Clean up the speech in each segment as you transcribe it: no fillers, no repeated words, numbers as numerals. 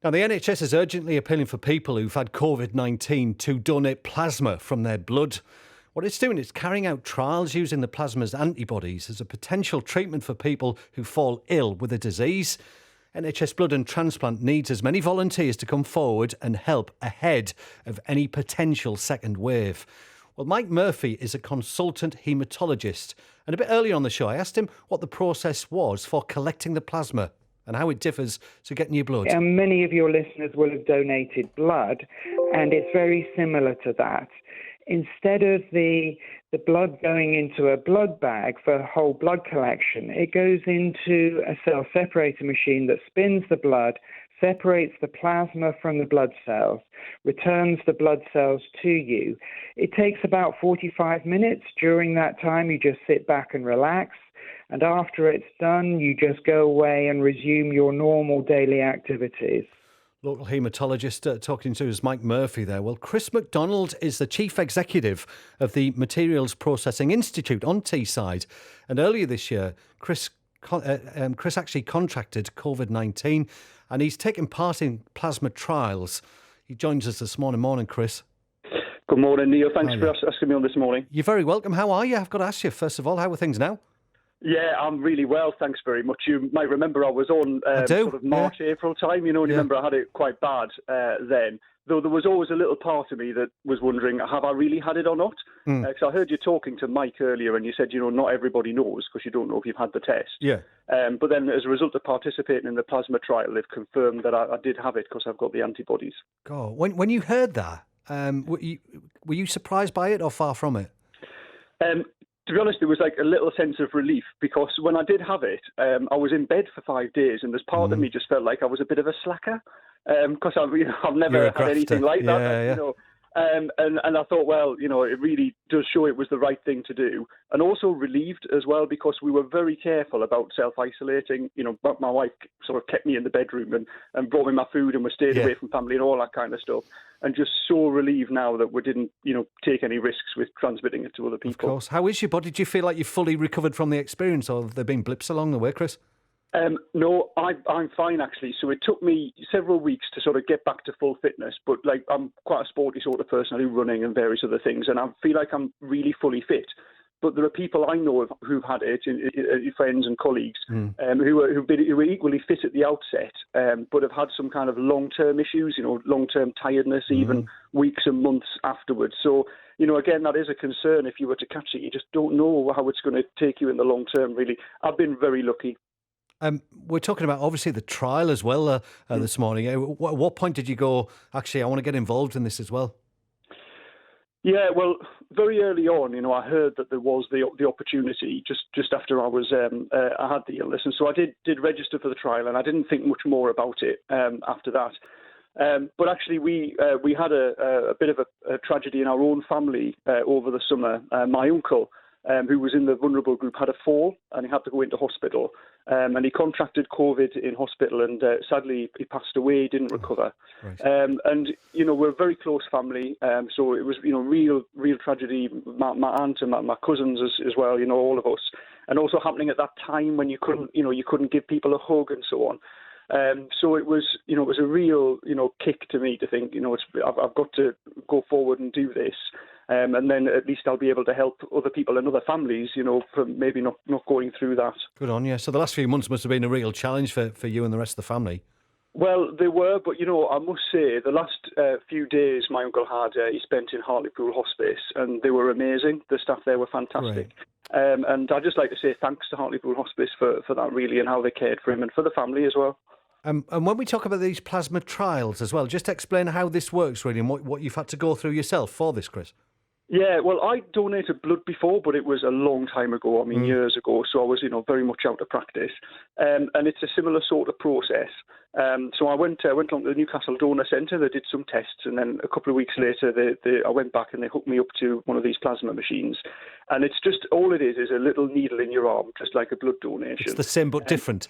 Now, the NHS is urgently appealing for people who've had COVID-19 to donate plasma from their blood. What it's doing is carrying out trials using the plasma's antibodies as a potential treatment for people who fall ill with the disease. NHS Blood and Transplant needs as many volunteers to come forward and help ahead of any potential second wave. Well, Mike Murphy is a consultant haematologist, and a bit earlier on the show I asked him what the process was for collecting the plasma and how it differs to getting your blood. Many of your listeners will have donated blood, and it's very similar to that. Instead of the blood going into a blood bag for whole blood collection, it goes into a cell separator machine that spins the blood, separates the plasma from the blood cells, returns the blood cells to you. It takes about 45 minutes. During that time, you just sit back and relax. And after it's done, you just go away and resume your normal daily activities. Local haematologist talking to us, Mike Murphy there. Well, Chris McDonald is the chief executive of the Materials Processing Institute on Teesside. And earlier this year, Chris actually contracted COVID-19 and he's taken part in plasma trials. He joins us this morning. Morning, Chris. Good morning, Neil. Thanks for asking me on this morning. You're very welcome. How are you? I've got to ask you, first of all, how are things now? Yeah, I'm really well, thanks very much. You might remember I was on sort of March, April time, and remember I had it quite bad then. Though there was always a little part of me that was wondering, have I really had it or not? Because I heard you talking to Mike earlier and you said, not everybody knows because you don't know if you've had the test. Yeah. But then as a result of participating in the plasma trial, they've confirmed that I did have it because I've got the antibodies. God, when you heard that, were you surprised by it or far from it? To be honest, there was like a little sense of relief because when I did have it, I was in bed for 5 days, and there's part of me just felt like I was a bit of a slacker because I've never had anything like that. And I thought, well, it really does show it was the right thing to do, and also relieved as well because we were very careful about self-isolating. My wife sort of kept me in the bedroom and brought me my food, and we stayed away from family and all that kind of stuff. And just so relieved now that we didn't, take any risks with transmitting it to other people. Of course. How is your body? Do you feel like you've fully recovered from the experience, or have there been blips along the way, Chris? No, I'm fine actually. So it took me several weeks to sort of get back to full fitness, but I'm quite a sporty sort of person. I do running and various other things, and I feel like I'm really fully fit. But there are people I know who've had it, friends and colleagues, who were equally fit at the outset, but have had some kind of long-term issues, long-term tiredness, even weeks and months afterwards. So, again, that is a concern. If you were to catch it, you just don't know how it's going to take you in the long term, really. I've been very lucky. We're talking about, obviously, the trial as well this morning. At what point did you go, actually, I want to get involved in this as well? Yeah, well, very early on, I heard that there was the opportunity just after I had the illness, and so I did register for the trial, and I didn't think much more about it after that. But actually, we had a bit of a tragedy in our own family over the summer. My uncle, who was in the vulnerable group, had a fall, and he had to go into hospital. And he contracted COVID in hospital, and sadly he passed away. He didn't recover. Right. And we're a very close family, so it was real tragedy. My aunt and my cousins as well, all of us, and also happening at that time when you couldn't give people a hug and so on. So it was a real kick to me to think I've got to go forward and do this. And then at least I'll be able to help other people and other families, from maybe not going through that. Good on you. So the last few months must have been a real challenge for you and the rest of the family. Well, they were, but, I must say the last few days my uncle had, he spent in Hartlepool Hospice, and they were amazing. The staff there were fantastic. Right. And I'd just like to say thanks to Hartlepool Hospice for that, really, and how they cared for him and for the family as well. And when we talk about these plasma trials as well, just explain how this works, really, and what you've had to go through yourself for this, Chris. Yeah, well, I donated blood before, but it was a long time ago, years ago, so I was, very much out of practice. And it's a similar sort of process. So I went along to the Newcastle Donor Centre, they did some tests, and then a couple of weeks later, I went back and they hooked me up to one of these plasma machines. And it's just, all it is a little needle in your arm, just like a blood donation. It's the same but different.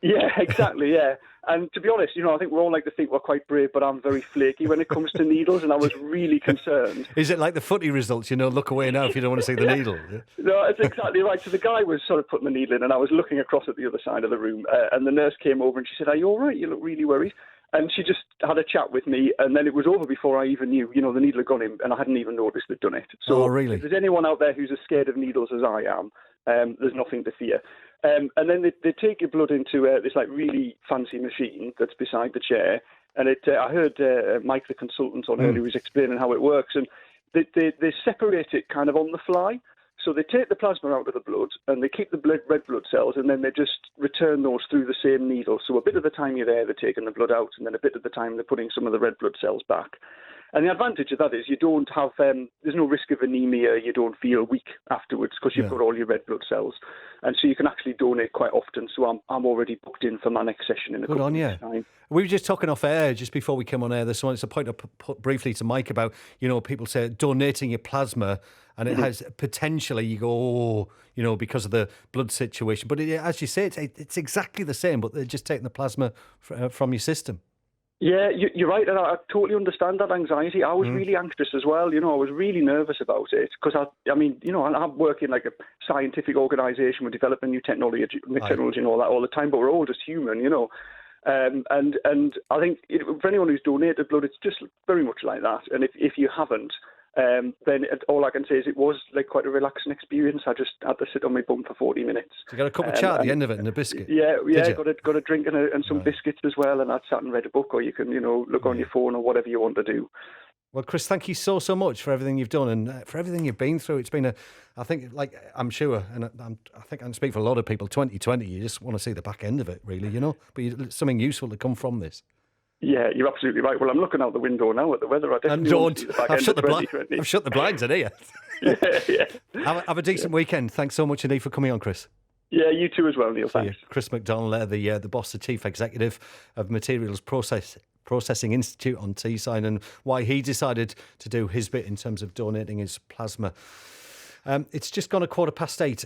Yeah, exactly, yeah. And to be honest, I think we all like to think we're quite brave, but I'm very flaky when it comes to needles, and I was really concerned. Is it like the footy results, look away now if you don't want to see the needle? No, that's exactly right. So the guy was sort of putting the needle in, and I was looking across at the other side of the room, and the nurse came over and she said, "Are you all right? You look really worried." And she just had a chat with me, and then it was over before I even knew, the needle had gone in, and I hadn't even noticed they'd done it. So really? If there's anyone out there who's as scared of needles as I am, there's nothing to fear. And then they take your blood into this really fancy machine that's beside the chair. And I heard Mike, the consultant on earlier, was explaining how it works. And they separate it kind of on the fly. So they take the plasma out of the blood and they keep the red blood cells, and then they just return those through the same needle. So a bit of the time you're there, they're taking the blood out, and then a bit of the time they're putting some of the red blood cells back. And the advantage of that is you don't have, there's no risk of anemia, you don't feel weak afterwards because you've got all your red blood cells. And so you can actually donate quite often. So I'm already booked in for my next session in a couple of weeks' time. We were just talking off air just before we came on air this morning. It's a point I put briefly to Mike about, people say donating your plasma, and it has potentially, you go, because of the blood situation. But as you say, it's exactly the same, but they're just taking the plasma from your system. Yeah, you're right, and I totally understand that anxiety. I was really anxious as well. I was really nervous about it because I'm working like a scientific organisation. We're developing new technology and all that all the time, but we're all just human, And I think for anyone who's donated blood, it's just very much like that. And if you haven't, then all I can say is it was quite a relaxing experience. I just had to sit on my bum for 40 minutes. So you got a cup of chat at the end of it and a biscuit? Yeah, got a drink and some biscuits as well, and I'd sat and read a book, or you can, look on your phone or whatever you want to do. Well, Chris, thank you so much for everything you've done and for everything you've been through. It's been I'm sure, and I think I can speak for a lot of people, 2020, you just want to see the back end of it, really, but something useful to come from this. Yeah, you're absolutely right. Well, I'm looking out the window now at the weather. I definitely want to see the back end of 2020. I've shut the blinds in here. Yeah. Have a decent weekend. Thanks so much indeed for coming on, Chris. Yeah, you too as well, Neil. Thanks. Chris McDonald, the boss, the chief executive of Materials Processing Institute on Teesside, and why he decided to do his bit in terms of donating his plasma. It's just gone 8:15.